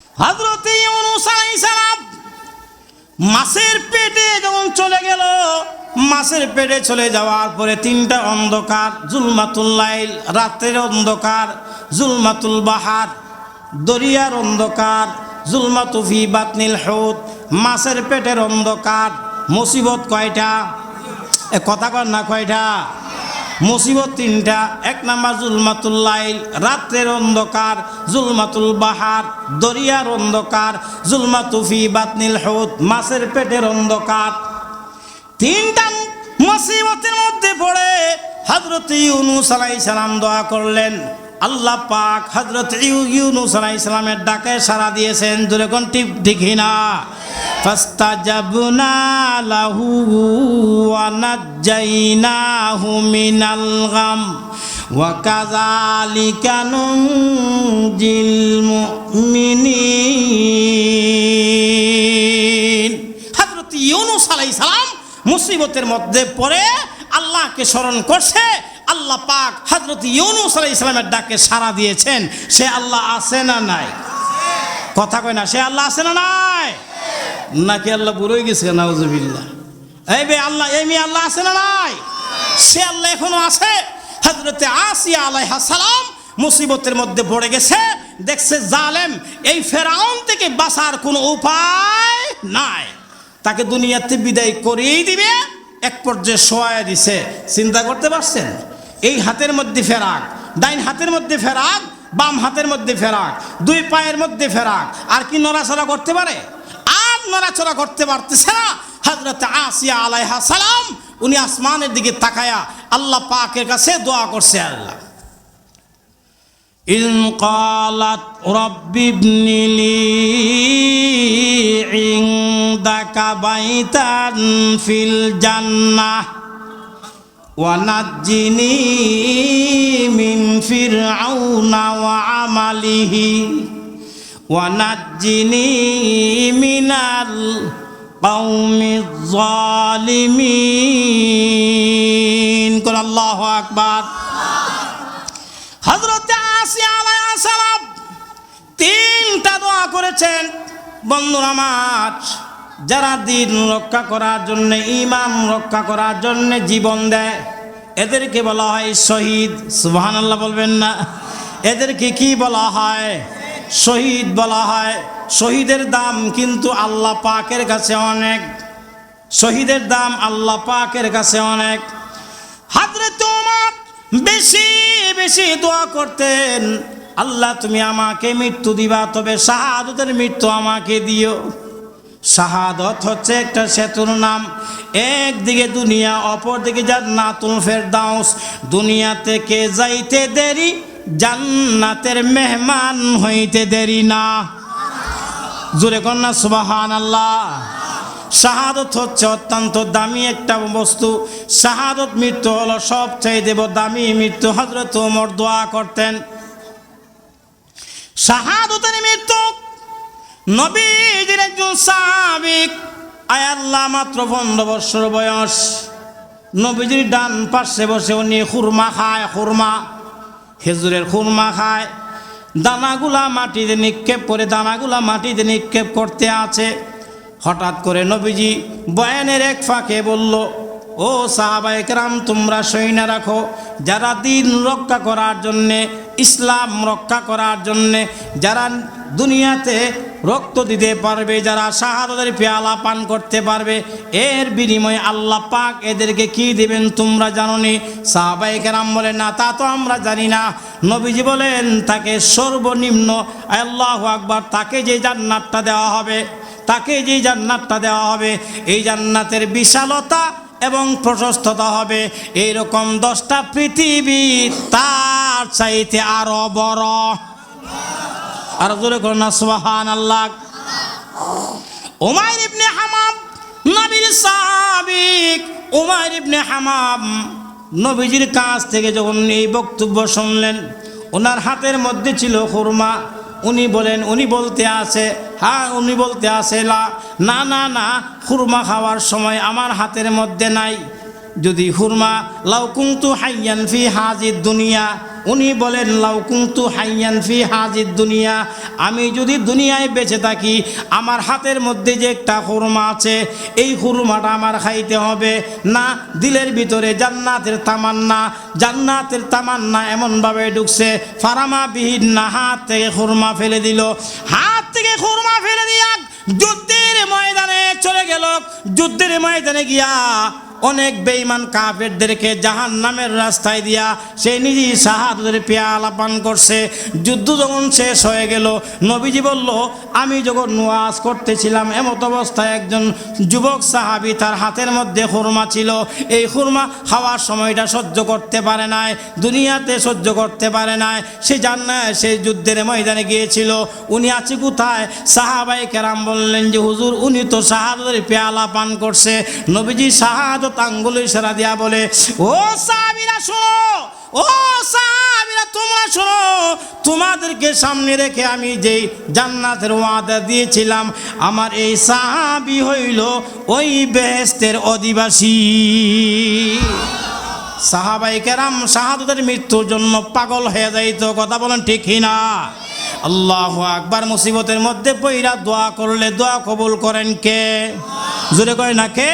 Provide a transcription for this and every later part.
হযরত ইউনূস আলাইহিস সালাম মাছের পেটে যখন চলে গেল, মাছের পেটে চলে যাওয়ার পরে তিনটা অন্ধকার, জুলমাতুল লাইল রাতের অন্ধকার, জুলমাতুল বাহার দরিয়ার অন্ধকার, জুলমাতু ফি বাতনিল হুত মাছের পেটের অন্ধকার। মুসিবত কয়টা? কথা কর না, কয়টা মুসিবত? তিনটা। এক নাম্বার জুলমাতুল লাইল রাতের অন্ধকার, জুলমাতুল বাহার দরিয়ার অন্ধকার, জুলমাতু ফি বাতনিল হুত মাছের পেটের অন্ধকার। তিনটা মুসিবতের মধ্যে পড়ে হযরত ইউনূস আলাইহিস সালাম দোয়া করলেন। আল্লাহ পাক হযরত ইউনূস আলাইহিস সালামের ডাকে সাড়া দিয়েছেন। জোরে কোন ঠিক না? ফাস্তাজাবনা লাহু ওয়া নাজ্জাইনাহু মিনাল গাম ওয়া কাযালিকা নুনজিল মুমিনিন। হযরত ইউনূস আলাইহিস সালাম মুসিবতের মধ্যে পড়ে আল্লাহকে স্মরণ করছে। আল্লাহ পাক হযরত ইউনূস আলাইহিস সালামের ডাকে সাড়া দিয়েছেন। সে আল্লাহ আছে না নাই? কথা কয় না, সে আল্লাহ আছে না নাই? নাকি আল্লাহ বুড়োই গেছে? নাউজুবিল্লাহ। এই বে আল্লাহ, এই মেয়ে আল্লাহ আছে না নাই? সে আল্লাহ এখনো আছে। হযরতে আসিয়া আলাইহিস সালাম মুসিবতের মধ্যে পড়ে গেছে, দেখছে জালেম এই ফেরাউন থেকে বাঁচার কোনো উপায় নাই, তাকে দুনিয়াতে বিদায় করেই দিবে। এক পর্যায়ে শোয়া দিছে। চিন্তা করতে পারছেন? এই হাতের মধ্যে ফেরাক, ডাইন হাতের মধ্যে ফেরাক, বাম হাতের মধ্যে ফেরাক, দুই পায়ের মধ্যে ফেরাক, আর কি নড়াচড়া করতে পারে? আর নড়াচড়া করতে পারতেছে না। হযরত আসিয়া আলাইহিস সালাম উনি আসমানের দিকে তাকায়া আল্লাহ পাকের কাছে দোয়া করছে। আল্লাহ in ক্বালাত Rabbi Ibni Li ইনদাকা বাইতান feel জান্নাহ ওয়া নাজ্জিনি মিন ফিরআউনা ওয়া আমালিহি ওয়া নাজ্জিনি মিনাল কওমিজ জালিমিন। কোন আল্লাহু আকবার। হযরত আসিয়া আলাইহিস সালাম তিনটা দোয়া করেছেন। বন্ধুরা আমার, যারা দিন রক্ষা করার জন্য, ঈমান রক্ষা করার জন্য জীবন দেয় এদেরকে বলা হয় শহীদ। সুবহানাল্লাহ বলবেন না? এদেরকে কি বলা হয়? শহীদ বলা হয়। শহীদের দাম কিন্তু আল্লাহ পাকের কাছে অনেক। শহীদের দাম আল্লাহ পাকের কাছে অনেক। হযরত ওমর বেশি বেশি দোয়া করতেন, আল্লাহ তুমি আমাকে মৃত্যু দিবা, তবে শাহাদাতের মৃত্যু আমাকে দিও। শাহাদাত হচ্ছে একটা সেতুর নাম। একদিকে দুনিয়া, অপর দিকে জান্নাতুল ফেরদাউস। দুনিয়া থেকে যাইতে দেরি, জান্নাতের মেহমান হইতে দেরি না। জোরে কোন না সুবহানাল্লাহ। শাহাদাত হচ্ছে অত্যন্ত দামি একটা বস্তু। শাহাদাত মৃত্যু হলো সবচেয়ে দামি মৃত্যু। হযরত ওমর দোয়া করতেন শাহাদাতের মৃত্যু। নবীজির একজন সাহাবী, আয় আল্লাহ, মাত্র 15 বছর বয়স। নবীজির ডান পাশে বসে উনি খুরমা খায়, খুরমা, খেজুরের খুরমা খায়। দানাগুলা মাটিতে নিক্ষেপ করে, দানাগুলা মাটিতে নিক্ষেপ করতে আছে। হঠাৎ করে নবীজি বয়ানের এক ফাঁকে বলল, ও সাহাবায়ে কেরাম, তোমরা সৈন্য রাখো, যারা দিন রক্ষা করার জন্যে, ইসলাম রক্ষা করার জন্যে, যারা দুনিয়াতে রক্ত দিতে পারবে, যারা শাহাদাতের পেয়ালা পান করতে পারবে, এর বিনিময়ে আল্লাহ পাক এদেরকে কি দিবেন তোমরা জানো নি? সাহাবায়ে কেরাম বলেন, না, তা তো আমরা জানি না। নবীজি বলেন, তাকে সর্বনিম্ন, আল্লাহু আকবার, তাকে যে জান্নাতটা দেওয়া হবে, তাকে যে জান্নাতটা দেওয়া হবে, এই জান্নাতের বিশালতা এবং প্রশস্ততা হবে এইরকম 10টা পৃথিবী তার চাইতে আরো বড়। আর জোরে করুন না সুবহানাল্লাহ। উমাইর ইবনে হামাম, নবীর সাহাবী উমাইর ইবনে হামাম নবীজির কাছ থেকে যখন এই বক্তব্য শুনলেন, ওনার হাতের মধ্যে ছিল খুরমা। উনি বলতে আছে না না না, খুরমা খাওয়ার সময় আমার হাতের মধ্যে নাই। যদি খুরমা লাউ কুনতু হাইয়ান ফি হাজিদ দুনিয়া, উনি বলেন লাউ কুনতু হাইয়ান ফি হাজিদ দুনিয়া, আমি যদি দুনিয়ায় বেঁচে থাকি আমার হাতের মধ্যে যে একটা খুরমা আছে এই খুরমাটা আমার খাইতে হবে না। দিলের ভিতরে জান্নাতের তামান্না এমনভাবে ঢুকছে, ফারামা বিহীন না, হাত থেকে খুরমা ফেলে দিল। হাত থেকে খুরমা ফেলে দিয়া যুদ্ধের ময়দানে চলে গেল। যুদ্ধের ময়দানে গিয়া অনেক বেঈমান কাফেরদেরকে জাহান্নামের রাস্তায় দিয়া সে নিজেই শাহাদাতের পেয়ালা পান করছে। যুদ্ধ যখন শেষ হয়ে গেল, নবীজি বলল আমি যখন ওয়াজ করতেছিলাম এমত অবস্থায় একজন যুবক সাহাবী তার হাতের মধ্যে খুরমা ছিল। এই খুরমা খাওয়ার সময়টা সহ্য করতে পারে নাই, দুনিয়াতে সহ্য করতে পারে নাই, সে সেই যুদ্ধের ময়দানে গিয়েছিল। উনি আছে কোথায়? সাহাবায়ে কেরাম বললেন যে হুজুর উনি তো শাহাদাতের পেয়ালা পান করছে। নবীজি শাহাদাত আঙ্গুল ইশারা দিয়া বলে, ও সাহাবীরা শোনো, ও সাহাবীরা তোমরা শোনো, তোমাদেরকে সামনে রেখে আমি যেই জান্নাতের ওয়াদা দিয়েছিলাম আমার এই সাহাবী হইল ওই বেহেশতের অধিবাসী। সাহাবায়ে কেরাম শাহাদাতের মৃত্যুর জন্য পাগল হয়ে যাইতো, কথা বলেন ঠিক কিনা? আল্লাহু আকবার। মুসিবতের মধ্যে পইরা দোয়া করলে দোয়া কবুল করেন কে? জোরে কয় না কে?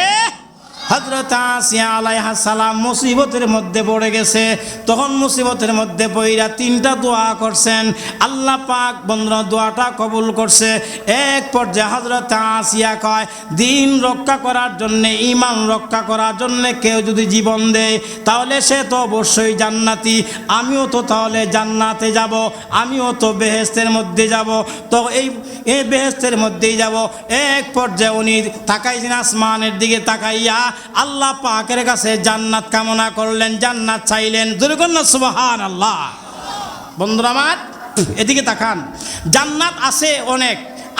হযরত আসিয়া আলাইহিস সালাম মুসিবতের মধ্যে পড়ে গেছে। তখন মুসিবতের মধ্যে পইরা তিনটা দোয়া করছেন, আল্লাহ পাক বন্ধুরা দোয়াটা কবুল করছে। এক পর্যায়ে হযরত আসিয়া কয় দিন রক্ষা করার জন্যে, ঈমান রক্ষা করার জন্যে কেউ যদি জীবন দেয় তাহলে সে তো অবশ্যই জান্নাতি, আমিও তো তাহলে জান্নাতে যাব, আমিও তো বেহেশতের মধ্যে যাব, তো এই বেহেশতের মধ্যেই যাব। এক পর্যায়ে উনি তাকাইছেন আসমানের দিকে, তাকাইয়া আল্লাহ পাকের কাছে জান্নাত কামনা করলেন, জান্নাত চাইলেন। জোরে বলুন সুবহানাল্লাহ। বন্ধুরা আমার এদিকে তাকান, জান্নাত আছে অনেক,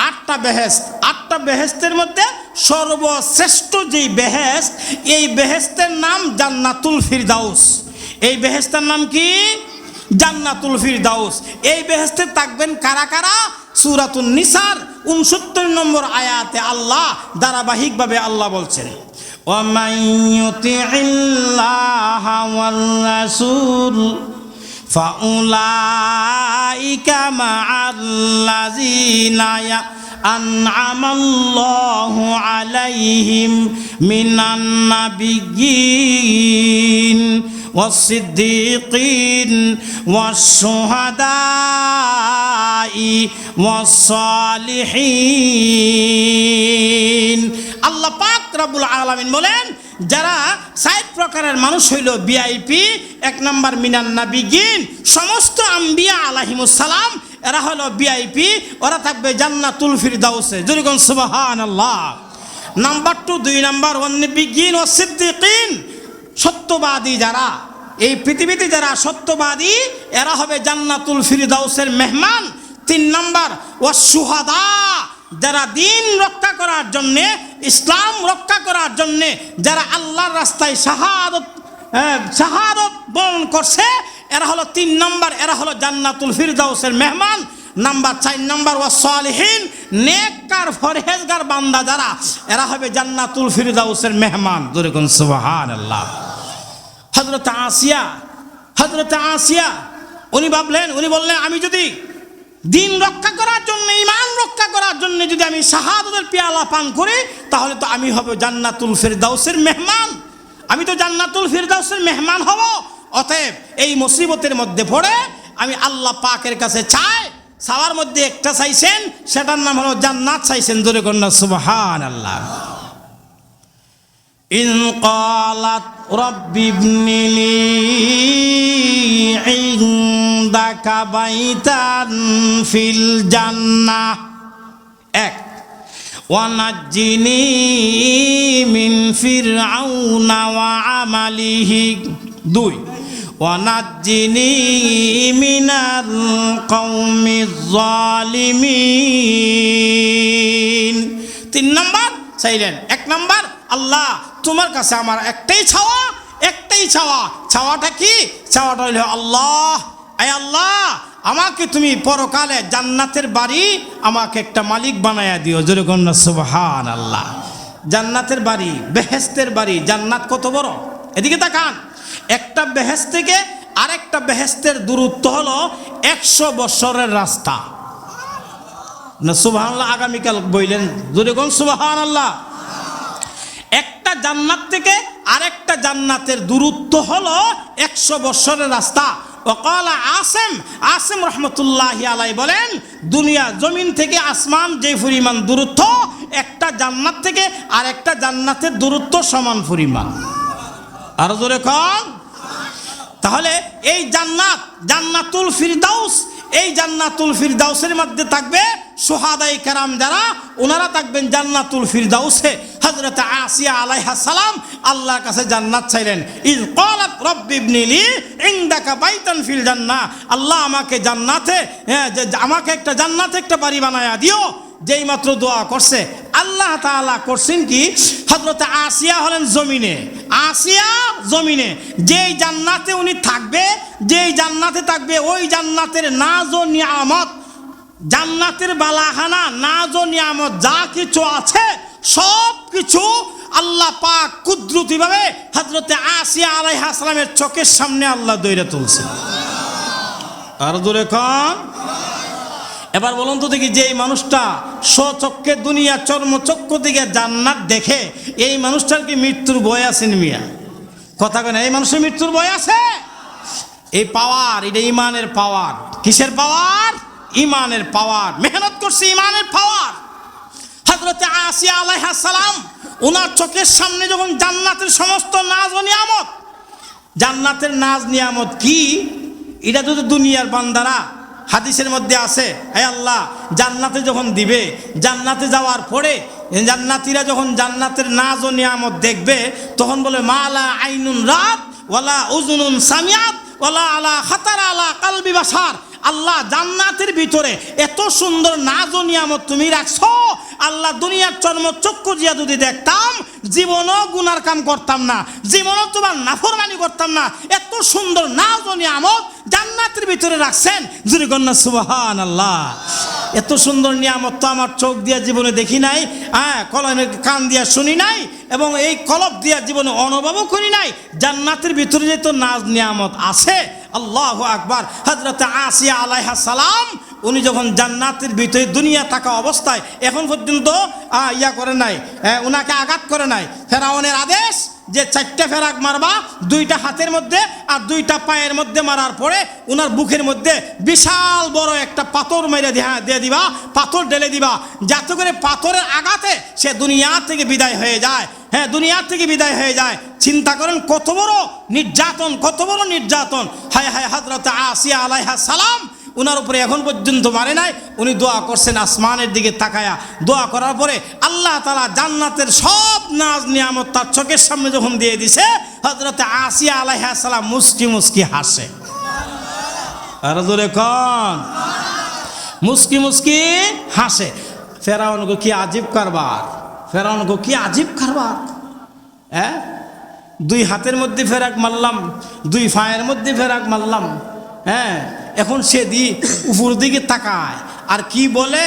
8টা বেহেশত। 8টা বেহেশতের মধ্যে সর্বশ্রেষ্ঠ যেই বেহেশত, এই বেহেশতের নাম জান্নাতুল ফিরদাউস। এই বেহেশতের নাম কি? জান্নাতুল ফিরদাউস। এই বেহেশতে থাকবেন কারা কারা? সূরাতুন নিসার 69 নম্বর আয়াতে আল্লাহ ধারাবাহিকভাবে আল্লাহ বলছেন, وَمَنْ يُطِعِ اللَّهَ وَالرَّسُولَ فَأُولَئِكَ مَعَ الَّذِينَ أَنْعَمَ اللَّهُ عَلَيْهِمْ مِنَ النَّبِيِّينَ والصديقين والشهداء والصالحين। আল্লাহ পাক রব্বুল আলামিন বলেন যারা 7 প্রকারের মানুষ হইল ভিআইপি। 1 নাম্বার মিনান নাবিয়িন, সমস্ত আম্বিয়া আলাইহিমুস সালাম এরা হলো ভিআইপি, ওরা থাকবে জান্নাতুল ফিরদাউসে। জোরে বলুন সুবহানাল্লাহ। নাম্বার 2, 2 নাম্বার ওয়ান্নাবিয়িন ওয়াস সিদ্দিকিন, সত্যবাদী যারা এই পৃথিবীতে যারা সত্যবাদী এরা হবে জান্নাতুল ফিরদাউসের মেহমান। 3 নাম্বার ওয়াস শুহাদা, যারা দিন রক্ষা করার জন্যে, ইসলাম রক্ষা করার জন্যে যারা আল্লাহর রাস্তায় শাহাদত বরণ করছে এরা হলো 3 নাম্বার, এরা হলো জান্নাতুল ফিরদাউসের মেহমান। নাম্বার 4 নাম্বার ওয়াস সালিহিন, নেককার ফরহেজগার বান্দা যারা এরা হবে জান্নাতুল ফিরদাউসের মেহমান। জোরে কোন সুবহানাল্লাহ। হযরত আসিয়া উনি ভাবলেন, উনি বললেন আমি যদি দিন রক্ষা করার জন্য, ঈমান রক্ষা করার জন্য যদি আমি শাহাদাতের পেয়ালা পান করি তাহলে তো আমি হব জান্নাতুল ফিরদাউসের মেহমান, আমি তো জান্নাতুল ফিরদাউসের মেহমান হব। অতএব এই মুসিবতের মধ্যে পড়ে আমি আল্লাহ পাকের কাছে চাওয়ার মধ্যে একটা চাইছেন, সেটার নাম হলো জান্নাত চাইছেন। জোরে কন্যা সুবহানাল্লাহ। ইন ক্বালাত রাব্বি ইবনিলি ইনদাকা বাইতান ফিল জান্নাহ, 1 ওয়ানাজ্জিনি মিন ফিরআউনা ওয়া আমালিহি, 2 ওয়ানাজ্জিনি মিনাল কওমিজ জালিমিন। 3 নাম্বার চাইলেন। 1 নাম্বার আল্লাহ তোমার কাছে আমার একটাই চাওয়া, চাওয়াটা কি? চাওয়াটা হলো আল্লাহ, আয় আল্লাহ আমাকে তুমি পরকালে জান্নাতের বাড়ি আমাকে একটা মালিক বানায়া দিও। জোরে কন্যা সুবহানাল্লাহ। জান্নাতের বাড়ি, বেহেশতের বাড়ি, জান্নাত কত বড়! এদিকে তাকান, একটা বেহেশত থেকে আরেকটা বেহেশতের দূরত্ব হলো 100 বছরের রাস্তা। না সুবহানাল্লাহ, আগামীকাল বললেন যদি কোন সুবহানাল্লাহ। একটা জান্নাত থেকে আরেকটা জান্নাতের দূরত্ব হলো 100 বছরের রাস্তা। ওয়াকালা আসিম রহমতুল্লাহি আলাইহি বলেন, দুনিয়া জমিন থেকে আসমান যে পরিমাণ দূরত্ব, একটা জান্নাত থেকে আরেকটা জান্নাতের দূরত্ব সমান পরিমাণ। আরো জোরে কোন। তাহলে এই জান্নাত জান্নাতুল ফিরদাউস, এই জান্নাতুল ফিরদাউসের মধ্যে থাকবে সুহাদায়ে কেরাম যারা, ওনারা থাকবেন জান্নাতুল ফিরদাউসে। হযরত আসিয়া আলাইহিস সালাম আল্লাহর কাছে জান্নাত চাইলেন। ইয ক্বালাত রাব্বি ইবনিলি ইনদাকা বাইতান ফিল জান্নাহ, আল্লাহ আমাকে জান্নাতে, আমাকে একটা জান্নাতে একটা বাড়ি বানায়া দিও। যেই মাত্র দোয়া করছে, আল্লাহ তাআলা করছেন কি, হযরত আসিয়া হলেন জমিনে, আসিয়া জমিনে, যেই জান্নাতে উনি থাকবে, যেই জান্নাতে থাকবে ওই জান্নাতের নাজ ও নিয়ামত, জান্নাতের বালাখানা, নাজ ও নিয়ামত যা কিছু আছে সব কিছু আল্লাহ পাক কুদরতিভাবে হযরতে আসিয়া আলাইহিস সালামের চোখের সামনে আল্লাহ দইরা তুলছে। আর দূরে কোন। এবার বলুন তো দেখি, যে এই মানুষটা স্বচক্ষে দুনিয়া চর্মচক্ষু থেকে জান্নাত দেখে, এই মানুষটার কি মৃত্যুর ভয় আছে মিয়া? কথা কেন, এই মানুষের মৃত্যুর ভয় আছে? এই পাওয়ার, এটা ইমানের পাওয়ার। কিসের পাওয়ার? ইমানের পাওয়ার। মেহনত করছে, ইমানের পাওয়ার। হযরতে আসিয়া আলাইহিস সালাম ওনার চোখের সামনে যখন জান্নাতের সমস্ত নাজ ও নিয়ামত, জান্নাতের নাজ নিয়ামত কি, এটা যদি দুনিয়ার বান্দারা, হাদিসের মধ্যে আছে, হে আল্লাহ জান্নাতে যখন দিবে, জান্নাতে যাওয়ার পরে জান্নাতীরা যখন জান্নাতের নাজ ও নিয়ামত দেখবে, তখন বলে মালা আইনুন রাত ওয়ালা উযুনুন সামিআত ওয়ালা আলা খাতারা আলা কালবি বাশার। আল্লাহ জান্নাতের ভিতরে এত সুন্দর নাজ ও নিয়ামত তুমি রাখছো, আল্লাহ দুনিয়ার চর্মচক্ষু দিয়া যদি দেখতাম, জীবনও গুনার কাম করতাম না, জীবনও তোমার নাফরমানি করতাম না। এত সুন্দর নাজ ও নিয়ামত জান্নাতের ভিতরে রাখছেন, জুরি কন্যা সুবহানাল্লাহ। এত সুন্দর নিয়ামত তো আমার চোখ দিয়া জীবনে দেখি নাই, কলমের কান দিয়া শুনি নাই, এবং এই কলব দিয়া জীবনে অনুভবও করি নাই। জান্নাতের ভিতরে যে তো নাজ নিয়ামত আছে, আল্লাহু আকবার। হযরত আসিয়া আলাইহিস সালাম উনি যখন জান্নাতের ভিতরে দুনিয়া থাকা অবস্থায় এখন পর্যন্ত ইয়া করে নাই, ওনাকে আঘাত করে নাই। ফেরাউনের আদেশ যে 4টা ফেরাক মারবা, 2টা হাতের মধ্যে আর 2টা পায়ের মধ্যে মারার পরে ওনার বুকের মধ্যে বিশাল বড় একটা পাথর মেরে দিয়ে দিবা, পাথর ঢেলে দিবা, যাতে করে পাথরের আঘাতে সে দুনিয়া থেকে বিদায় হয়ে যায়। হ্যাঁ, দুনিয়া থেকে বিদায় হয়ে যায়। চিন্তা করেন কত বড় নির্যাতন, কত বড় নির্যাতন। হায় হায়, হযরত আসিয়া আলাইহিস সালাম উনার উপরে এখন পর্যন্ত মারে নাই। উনি দোয়া করছেন আসমানের দিকে তাকায়া। দোয়া করার পরে আল্লাহ তাআলা জান্নাতের সব নাজ নিয়ামত তার চোখের সামনে যখন দিয়ে দিছে, হযরত আসিয়া আলাইহিস সালাম মুস্কি মুস্কি হাসে। আর জোরে কোন। মুস্কি মুস্কি হাসে। ফেরাউন কো কি আজীব কারবার, ফেরাউন কো কি আজীব কারবার। 2 হাতের মধ্যে ফেরাক মারলাম, 2 পায়ের মধ্যে ফেরাক মারলাম। এখন সে উপর দিকে তাকায় আর কি বলে,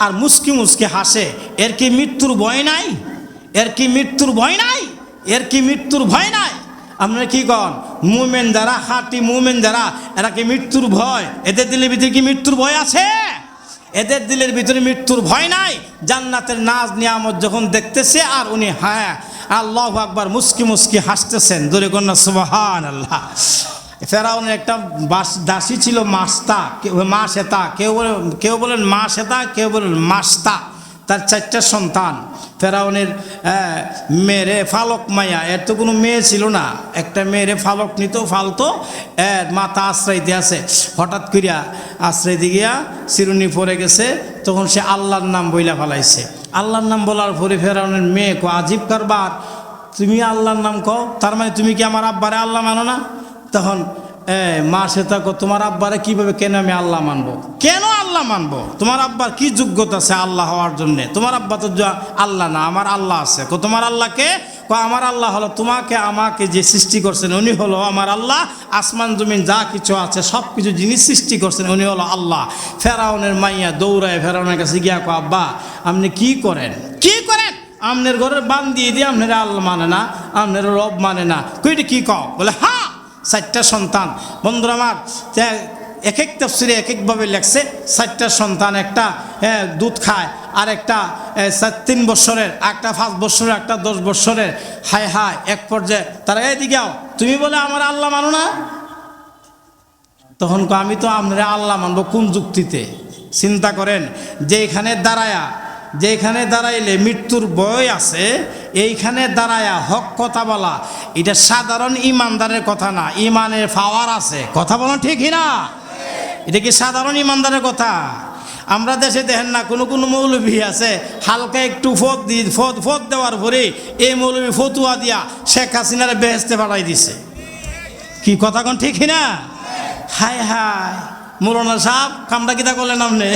আর মুস্কি মুস্কি হাসে। এর কি মৃত্যুর ভয় নাই? এর কি মৃত্যুর ভয় নাই? এর কি মৃত্যুর ভয় নাই? আপনারা কি কন? মুমিন যারা, খাঁটি মুমিন যারা, এরা কি মৃত্যুর ভয়? এদের দিলের ভিতরে কি মৃত্যুর ভয় আছে? এদের দিলের ভিতরে মৃত্যুর ভয় নাই। জান্নাতের নাজ নিয়ামত যখন দেখতেছে, আর উনি আল্লাহু আকবার মুস্কি মুস্কি হাসতেছেন। জোরে কন্যা সুবহানাল্লাহ। ফেরাউনের একটা দাসী ছিল মাস্তা, মাসেতা, কেউ বলেন মাসেতা, কেউ বলেন মাস্তা। তার 4টা সন্তান। ফেরাউনের মেয়েরে ফালক মাইয়া, এর তো কোনো মেয়ে ছিল না, একটা মেয়েরে ফালক নিত, ফালতো, এর মাথা আশ্রয় দিয়েছে। হঠাৎ করিয়া আশ্রয় দিয়া চিরুনি পড়ে গেছে, তখন সে আল্লাহর নাম বইলা ফেলাইছে। আল্লাহর নাম বলার পরে ফেরাউনের মেয়ে কো আজীব কারবার, তুমি আল্লাহর নাম কও, তার মানে তুমি কি আমার আব্বারে আল্লাহ মানো না? তখন মা সে থাকো, তোমার আব্বারে কিভাবে, কেন আমি আল্লাহ মানবো? কেন আল্লাহ মানবো? তোমার আব্বার কি যোগ্যতা আছে আল্লাহ হওয়ার জন্যে? তোমার আব্বা তো আল্লাহ না, আমার আল্লাহ আছে। তোমার আল্লাহকে? আমার আল্লাহ হলো তোমাকে আমাকে যে সৃষ্টি করছেন উনি হলো আমার আল্লাহ। আসমান জমিন যা কিছু আছে সব কিছু জিনিস সৃষ্টি করছেন উনি হলো আল্লাহ। ফেরাউনের মাইয়া দৌড়ায় ফেরাউনের কাছে গিয়া কো, আব্বা আপনি কি করেন? কি করেন? আপনার ঘরের বান দিয়ে দিয়ে আপনারা আল্লাহ মানে না, আপনার রব মানে না। কইটা কি কও? বলে হ্যাঁ, 4টা সন্তান। বন্ধুরা আমার, এক এক তাফসীরে এক একভাবে লেখছে। 4টা সন্তান, একটা দুধ খায়, আর একটা 3 বছরের, একটা 5 বছরের, একটা 10 বছরের। হায় হায়, এক পর্যায়ে তারা এদিকে আও, তুমি বলে আমার আল্লাহ মানো না? তখন আমি তো আমরা আল্লাহ মানবো কোন যুক্তিতে? চিন্তা করেন, যেখানে দাঁড়াইলে মৃত্যুর ভয় আছে, এইখানে দাঁড়ায়া হক কথা বলা, এটা সাধারণ ইমানদারের কথা না, ইমানের পাওয়ার আছে। কথা বলো ঠিকই না? এটা কি সাধারণ ইমানদারের কথা? আমরা দেশে দেখেন না, কোনো মৌলবী আছে হালকা একটু ফত দেওয়ার পরে এই মৌলবী ফতুয়া দিয়া শেখ হাসিনার বেহেস্তে পাঠাই দিছে। কি কথা কোন ঠিকই না? হায় হায়, মৌলানা সাহেব কামটা কিতা করলেন আপনি?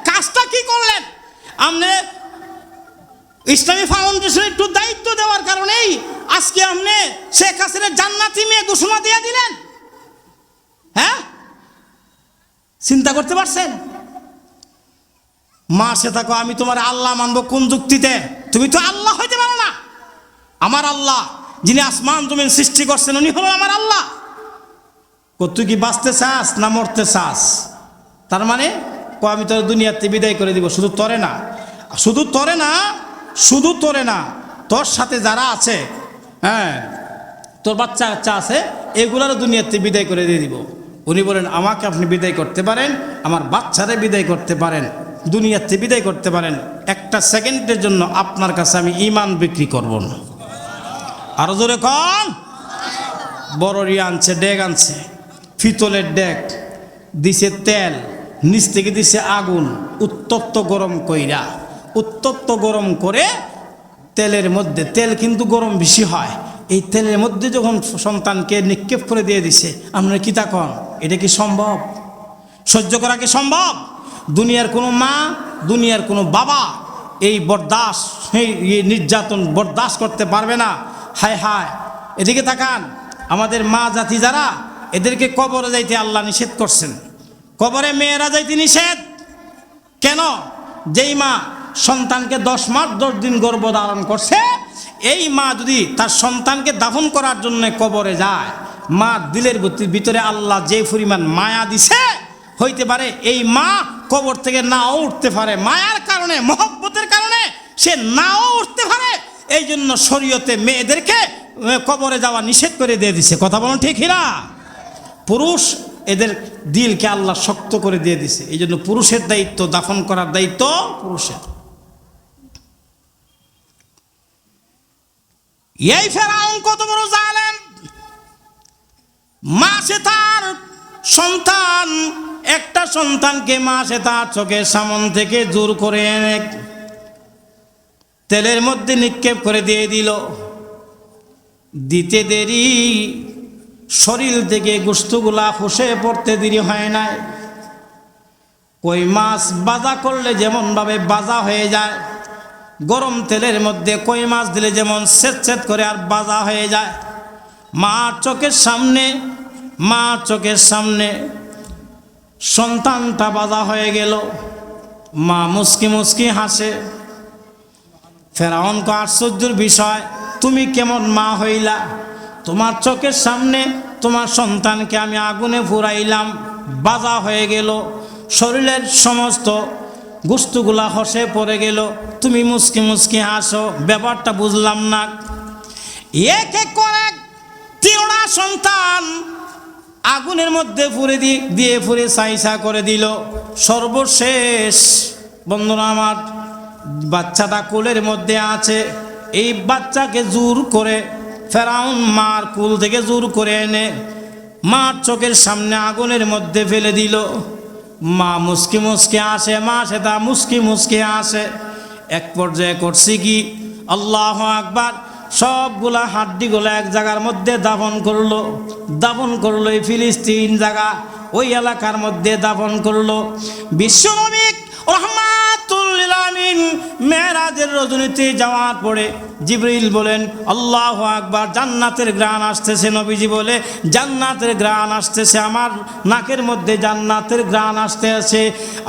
কাজটা কি করলেন আপনি? ইসলামী ফাউন্ডেশন একটু দায়িত্ব দেওয়ার কারণেই আজকে আপনি শেখ হাসিনার জান্নাতি মেয়ে ঘোষণা দিয়ে দিলেন। চিন্তা করতে পারছেন? মা সে থাকো, আমি তোমার আল্লাহ মানবো কোন যুক্তিতে? তুমি তো আল্লাহ হইতে পারো না। আমার আল্লাহ যিনি আসমান জমিন সৃষ্টি করছেন, উনি হলো আমার আল্লাহ। তুই কি বাঁচতে চাস না মরতে চাস? তার মানে আমি তোর দুনিয়াতে বিদায় করে দিব। শুধু তরে না, তোর সাথে যারা আছে, তোর বাচ্চা আছে, এগুলারও দুনিয়াতে বিদায় করে দিয়ে দিব। উনি বলেন, আমাকে আপনি বিদায় করতে পারেন, আমার বাচ্চারে বিদায় করতে পারেন, দুনিয়াতে বিদায় করতে পারেন, একটা সেকেন্ডের জন্য আপনার কাছে আমি ঈমান বিক্রি করব না। আরো জোরে কন। বড় আনছে, ডেক আনছে, পিতলের ডেক, দিছে তেল, নিচ থেকে দিছে আগুন, উত্তপ্ত গরম করে তেলের মধ্যে, তেল কিন্তু গরম বেশি হয়, এই তেলের মধ্যে যখন সন্তানকে নিক্ষেপ করে দিয়ে দিছে, আপনারা কি তা কন? এটা কি সম্ভব? সহ্য করা কি সম্ভব? দুনিয়ার কোনো মা, দুনিয়ার কোনো বাবা এই নির্যাতন বরদাস্ত করতে পারবে না। হায় হায়, এদিকে তাকান, আমাদের মা জাতি যারা, এদেরকে কবরে যাইতে আল্লাহ নিষেধ করছেন। কবরে মেয়েরা যাইতে নিষেধ কেন? যেই মা সন্তানকে 10 মাস 10 দিন গর্ভ ধারণ করছে, এই মা যদি তার সন্তানকে দাফন করার জন্য কবরে যায়, মার দিলের ভিতরে আল্লাহ যে পরিমাণ মায়া দিছে, হইতে পারে এই মা কবর থেকে নাও উঠতে পারে, মায়ার কারণে, মহব্বতের কারণে সে নাও উঠতে পারে। এই জন্য শরীয়তে মেয়েদেরকে কবরে যাওয়া নিষেধ করে দিয়ে দিছে। কথা বলুন ঠিক না? পুরুষ এদের দিলকে আল্লাহ শক্ত করে দিয়ে দিছে, এই জন্য পুরুষের দায়িত্ব, দাফন করার দায়িত্ব পুরুষের। এই ফেরাউন কত বড় জালেম! মা সে তার সন্তান, একটা সন্তানকে মা সে তার চোখের সামনে থেকে জোর করে এনে তেলের মধ্যে নিক্ষেপ করে দিয়ে দিল। দিতে দেরি, শরীর থেকে গোশতগুলা খসে পড়তে দেরি হয় নাই। কই মাছ ভাজা করলে যেমন ভাবে ভাজা হয়ে যায়, গরম তেলের মধ্যে কই মাছ দিলে যেমন সেট করে আর ভাজা হয়ে যায়, মার চোখের সামনে সন্তানটা ভাজা হয়ে গেল। মা মুস্কি মুস্কি হাসে। ফেরাউন কো আশ্চর্যের বিষয়, তুমি কেমন মা হইলা? তোমার চোখের সামনে তোমার সন্তানকে আমি আগুনে পুরাইলাম, ভাজা হয়ে গেল, শরীরের সমস্ত গোশতগুলা খসে পড়ে গেল, তুমি মুস্কি মুস্কি হাসো, ব্যাপারটা বুঝলাম না। এক এক করে 3টা সন্তান আগুনের মধ্যে পুড়ে দিয়ে ছাইছা করে দিল। সর্বশেষ বন্ধুরা আমার, বাচ্চাটা কোলের মধ্যে আছে, এই বাচ্চাকে জোর করে ফেরাউন মার কুল থেকে জোর করে এনে মার চোখের সামনে আগুনের মধ্যে ফেলে দিল। মা মুস্কি মুস্কি আসে, মা সেটা মুস্কি মুস্কি আসে। এক পর্যায়ে করছি কি, আল্লাহু আকবার, সবগুলা হাড্ডিগুলো এক জায়গার মধ্যে দাফন করলো এই ফিলিস্তিন জায়গা, ওই এলাকার মধ্যে দাফন করলো। বিশ্বনবী রাহমাতুল লিল আলামিন মেরাজের রজনীতে যাওয়ার পরে জিবরিল বলেন, আল্লাহু আকবার, জান্নাতের ঘ্রাণ আসতেছে। নবীজি বলে, জান্নাতের ঘ্রাণ আসতেছে, আমার নাকের মধ্যে জান্নাতের ঘ্রাণ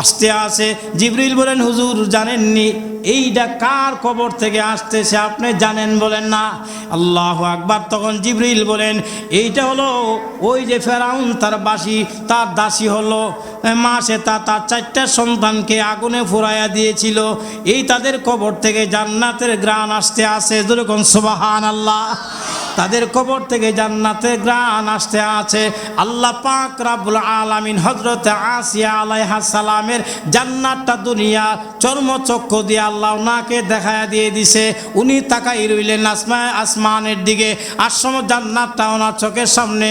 আসতে আছে। জিবরিল বলেন, হুজুর জানেননি এইটা কার কবর থেকে আসতেছে আপনি জানেন? বলেন না। আল্লাহু আকবার। তখন জিবরিল বলেন, এইটা হলো ওই যে ফেরাউন তার দাসী হলো মাসে তার 4টা সন্তানকে আগুনে ফুরাইয়া দিয়েছিল, এই তাদের কবর থেকে জান্নাতের ঘ্রাণ আসতে আছে। যেরকম সুবহানাল্লাহ। তাদের কবর থেকে জান্নাতের ঘ্রাণ আসতে আছে। আল্লাহ পাক রব্বুল আলামিন হযরত আসিয়া আলাইহিস সালামের জান্নাতটা দুনিয়া চর্মচক্ষু দিয়ে আল্লাহ ওনাকে দেখায়া দিয়ে দিছে। উনি তাকাই রইলেন আসমানের দিকে, আর সময় জান্নাতটা ওনার চোখের সামনে।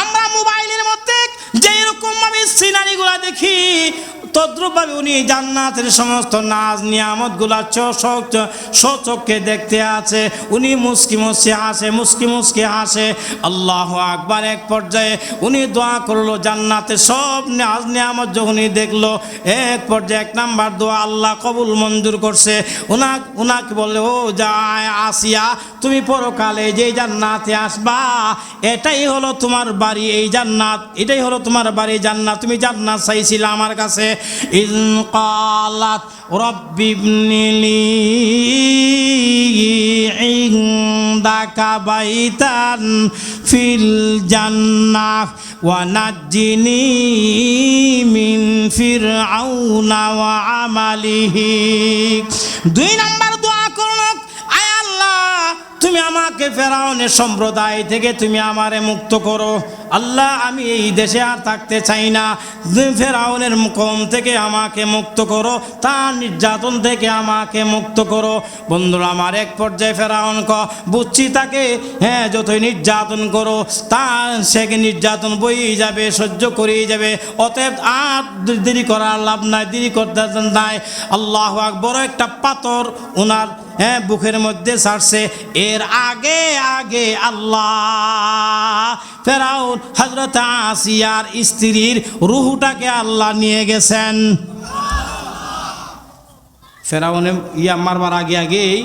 আমরা মোবাইলের মধ্যে যেই রকম ভাবে সিনারিগুলো দেখি, তদ্রুপভাবে উনি জান্নাতের সমস্ত নাজ নিয়ামতগুলা চোখে দেখতে আছে। উনি মুস্কি মুস্কি হাসে। আল্লাহু আকবার। এক পর্যায়ে উনি দোয়া করলো, জান্নাতের সব নাজ নিয়ামত যখনই দেখলো, এক পর্যায়ে 1 নাম্বার দোয়া আল্লাহ কবুল মঞ্জুর করছে। উনাকে বললে, ও যায় আসিয়া, তুমি পরকালে যে জান্নাতে আসবা, এটাই হলো তোমার বাড়ি, এই জান্নাত, এটাই হলো তোমার বাড়ি জান্নাত। তুমি জান্নাত চাইছিলে আমার কাছে। ইয ক্বালাত রাব্বি ইবনিলি ইনদাকা বাইতান ফিল জান্নাহ ওয়া নাজ্জিনি মিন ফিরআউনা ওয়া আমালিহি। 2 নাম্বার দোয়া করলো, আয় আল্লাহ, তুমি আমাকে ফেরাউনের সম্প্রদায় থেকে তুমি আমারে মুক্ত করো। আল্লাহ, আমি এই দেশে আর থাকতে চাই না। ফেরাউনের কওম থেকে আমাকে মুক্ত করো, তার নির্যাতন থেকে আমাকে মুক্ত করো। বন্ধুরা আমার, এক পর্যায়ে ফেরাউন বুঝছি তাকে যতই নির্যাতন করো সে নির্যাতন বইই যাবে, সহ্য করেই যাবে। অতএব আর দেরি করার লাভ নাই, দেরি করতে নাই। আল্লাহু আকবার। বড় একটা পাথর ওনার বুকের মধ্যে ছাড়ছে। এর আগে আল্লাহ ফেরাউন হযরত আসিয়ার স্ত্রীর রূহটাকে আল্লাহ নিয়ে গেছেন। ফেরাউনে মারবার আগেই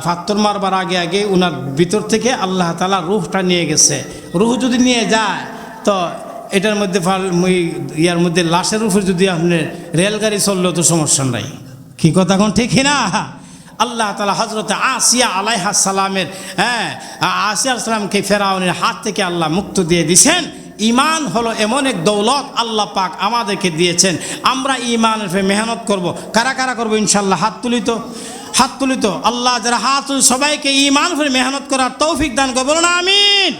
পাথর মারবার আগে ওনার ভিতর থেকে আল্লাহ তাআলা রূহটা নিয়ে গেছে। রূহ যদি নিয়ে যায় তো এটার মধ্যে মধ্যে লাশের উপর যদি আপনি রেলগাড়ি চললেও তো সমস্যা নাই। কি কথা কোন ঠিক না? আল্লাহ তাআলা হযরত আসিয়া আলাইহিস সালামের আসিয়া সালামকে ফেরাউনের হাত থেকে আল্লাহ মুক্ত দিয়ে দিয়েছেন। ঈমান হলো এমন এক দৌলত আল্লাহ পাক আমাদেরকে দিয়েছেন। আমরা ঈমানের উপরে মেহনত করব। কারা কারা করব ইনশাআল্লাহ? হাত তুলিত। আল্লাহ যারা হাত তুলি সবাইকে ঈমানের উপরে মেহনত করার তৌফিক দান করো। বলুন আমিন।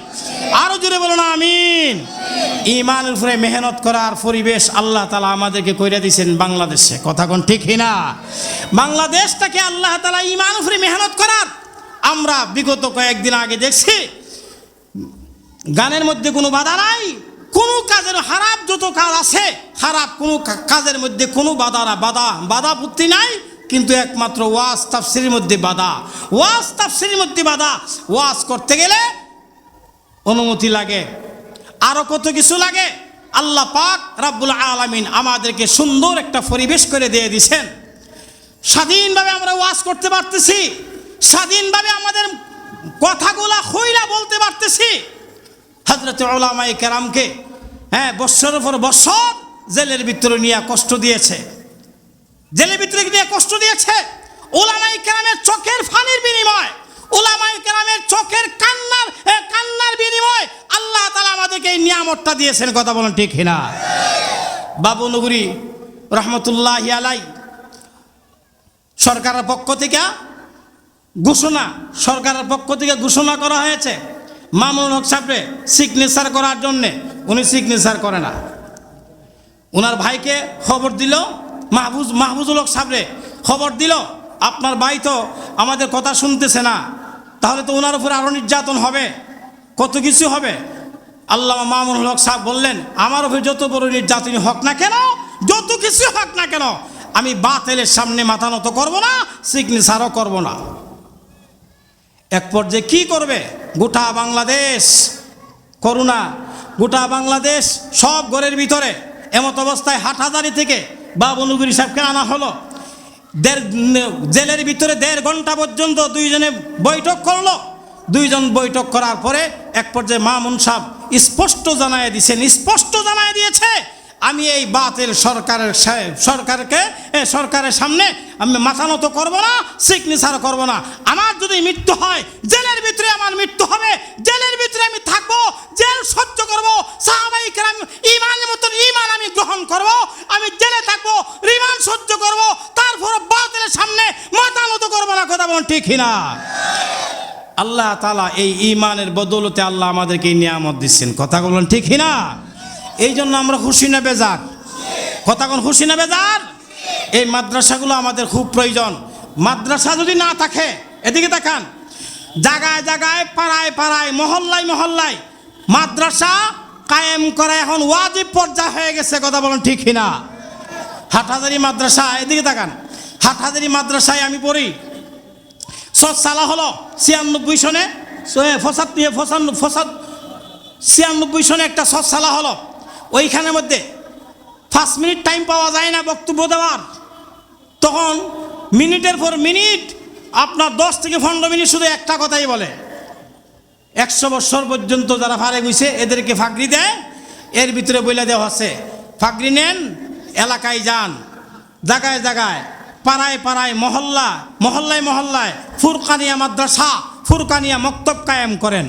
আরো জোরে বলুন আমিন। ঈমানের উপরে মেহনত করার পরিবেশ আল্লাহ তাআলা আমাদেরকে কইরা দিয়েছেন বাংলাদেশে। কথা কোন ঠিক না? বাংলাদেশটাকে আল্লাহ তাআলা ঈমানের উপরে মেহনত করার, আমরা বিগত কয়েকদিন আগে দেখছি গানের মধ্যে কোনো বাধা নাই, কোনো কাজের হারাপ যত কাজ আছে, হারাপ কোনো কাজের মধ্যে কোনো বাধা বুদ্ধি নাই, কিন্তু একমাত্র ওয়াজ তাফসীরের মধ্যে বাধা। ওয়াজ তাফসীরের মধ্যে বাধা। ওয়াজ করতে গেলে অনুমতি লাগে, আরো কত কিছু লাগে। আল্লাহ পাক রব্বুল আলামিন আমাদেরকে সুন্দর একটা পরিবেশ করে দিয়ে দিয়েছেন। স্বাধীনভাবে আমরা ওয়াজ করতে পারতেছি, স্বাধীনভাবে আমাদের কথাগুলা খইলা বলতে পারতেছি। হযরত উলামায়ে কেরামকে বৎসরের পর বৎসর জেলের ভিতরে নিয়ে কষ্ট দিয়েছে, উলামায়ে কেরামের চোখের পানির বিনিময়, উলামায়ে কেরামের চোখের কান্নার বিনিময় আল্লাহ তাআলা আমাদেরকে এই নিয়ামতটা দিয়েছেন। কথা বলেন ঠিক না? বাবু নগরী রহমতুল্লাহি আলাইহি সরকারের পক্ষ থেকে ঘোষণা করা হয়েছে মামুনুল হক সাহেবকে সিগনেচার করার জন্য। উনি সিগনেচার করে না। ওনার ভাইকে খবর দিল, মাহফুজুল হক সাহেবরে খবর দিল, আপনার ভাই তো আমাদের কথা শুনতেছে না, তাহলে তো ওনার উপরে আরো নির্যাতন হবে, কত কিছু হবে। আল্লামা মামুনুল হক সাহেব বললেন, আমার উপরে যত বড় নির্যাতন হোক না কেন, যত কিছু হোক না কেন, আমি বাতিলের সামনে মাথা নত করব না, সিগনেচারও করব না। এক পর্যায়ে কি করবে? গোটা বাংলাদেশ করুণা, গোটা বাংলাদেশ সব ঘরের ভিতরে এমত অবস্থায় হাটহাজারী থেকে বাবু নগরী সাহেবকে আনা হলো। জেলের ভিতরে 1.5 ঘন্টা পর্যন্ত দুইজনে বৈঠক করলো। দুইজন বৈঠক করার পরে এক পর্যায়ে মামুন সাহেব স্পষ্ট জানায় দিয়েছে, আমি এই বাতিল সরকারের সামনে আমি মাথা নত করবো না, সিগনেচার করবো না। আমার যদি মৃত্যু হয় জেলের ভিতরে আমার মৃত্যু হবে, জেলের ভিতরে আমি থাকবো, জেল সহ্য করবো। সাহাবায়ে কেরাম ঈমানের মতন ঈমান আমি গ্রহণ করবো, আমি জেলে থাকবো, রিমান্ড সহ্য করবো, তারপর বাতিলের সামনে মাথা নত করবো না। কথা বলুন ঠিক না? আল্লাহ তাআলা এই ঈমানের বদৌলতে আল্লাহ আমাদেরকে এই নিয়ামত দিচ্ছেন। কথা বলুন ঠিক না? এই জন্য আমরা খুশি না বেজার? কথা কোন খুশি না বেজার? এই মাদ্রাসাগুলো আমাদের খুব প্রয়োজন। মাদ্রাসা যদি না থাকে, এদিকে তাকান, জায়গায় জায়গায় পাড়ায় পাড়ায় মহল্লায় মহল্লায় মাদ্রাসা কায়েম করা এখন ওয়াজিব পর্যায়ে হয়ে গেছে। কথা বলুন ঠিক না? হাটহাজারী মাদ্রাসা, এদিকে তাকান, হাটহাজারী মাদ্রাসায় আমি পড়ি। সালা হলো 96 সনে, 96 সনে একটা সালা হলো। ওইখানের মধ্যে 5 মিনিট টাইম পাওয়া যায় না বক্তব্য দেওয়ার। তখন মিনিটের পর মিনিট আপনার 10 থেকে 15 মিনিট শুধু একটা কথাই বলে। 100 বছর পর্যন্ত যারা ফারেক হইছে এদেরকে ফাগরি দেয়, এর ভিতরে বইলা দেওয়া আছে ফাগরি নেন, এলাকায় যান, জায়গায় জায়গায় পাড়ায় পাড়ায় মহল্লায় মহল্লায় ফুরকানিয়া মাদ্রাসা, ফুরকানিয়া মক্তব কায়েম করেন।